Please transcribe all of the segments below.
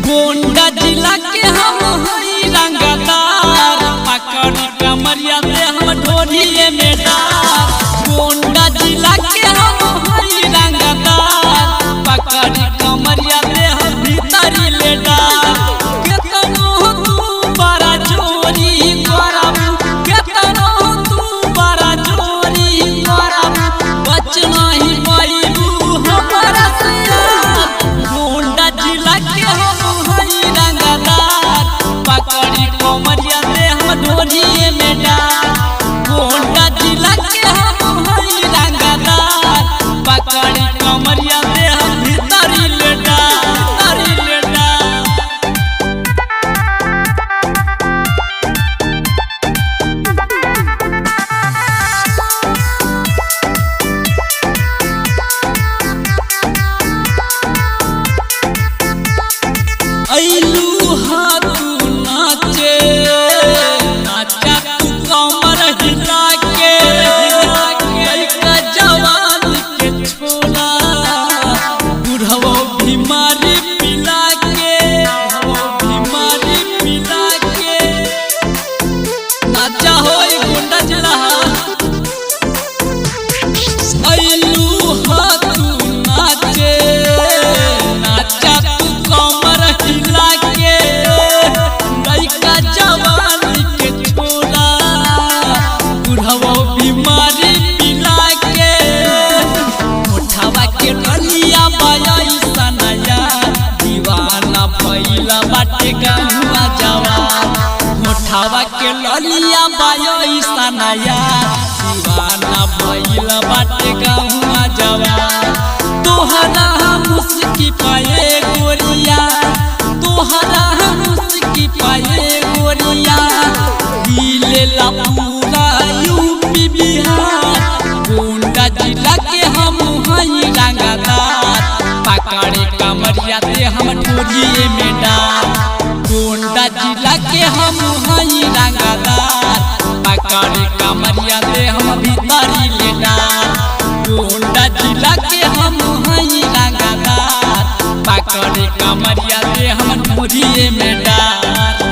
गोंडा जिला के हम हई रंगदार पकड़ कमरिया दे हम ढोलिए में डार। गोंडा जिला के हम हई रंगदार पकड़ कमरिया दे हम भीतरी ले डार। केतनो तू बड़ा चोरी करब केतनो तू बड़ा चोरी करब बच नहीं पाइबू हमरा से। गोंडा जिला के हम कमरिया दे हम ढोलिए में डार। गोंडा जिला के हम हई रंगदार पकड़ कमरिया दे हम भीतरी ले डार। मोठावा के ललिया बायो सनया दीवाना भइल बाटे गहुआ जवा। तोहरा मुस्की पाए गोरिया तोहरा मुस्की पाए गोरिया दिले ला पूरा यूपी बिहार। गोंडा जिला के हम हई रंगदार पकड़े कमरिया दे हम ढोलिए में डार। गोंडा जिला के हम हई रंगदार पकड़ कमरिया दे हम भीतरी ले डार। गोंडा जिला के हम हई रंगदार पकड़ कमरिया दे हम ढोलिए में डार।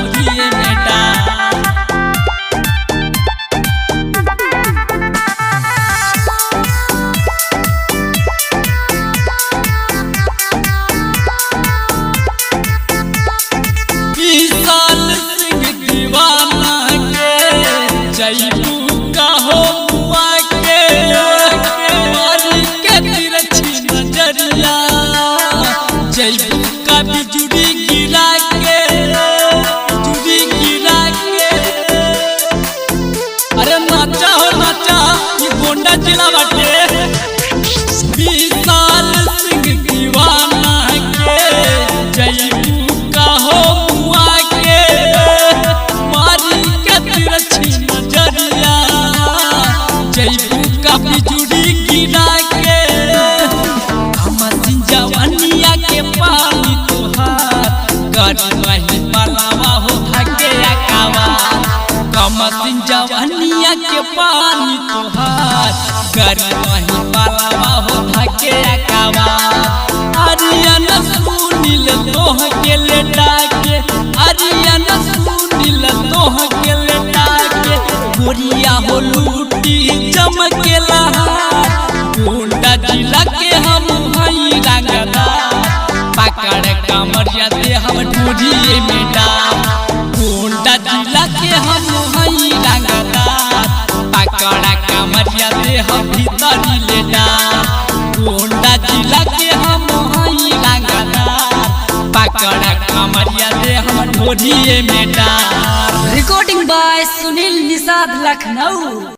अरे नाचा हो नाचा ये गोंडा जिला बाटे। विशाल सिंह दीवाना के जयबू का हो मुआ के मारी के तिरछी नजरिया जयबू का बिजुड़ी गिरा के। हम जवानिया के पानी तोहार कर नहीं पलावा हो भागे अकावा। कमसिन जवानिया के पानी तोहार कर नहीं पलावा हो भागे अकावा। आर्यन सुनील तोह के लेटा के आर्यन सुनील तोह के लेटा के गोरिया हो लूटी चमके लहार। गोंडा जिला के हम हई रंगदार पकड़ कमरिया दे हम ढोलिए में डार। गोंडा जिला के हम हई रंगदार पकड़ कमरिया दे हम भीतरी ले डार। गोंडा जिला के हम हई रंगदार पकड़ कमरिया दे हम ढोलिए में डार। Recording by Sunil Nishad Lucknow.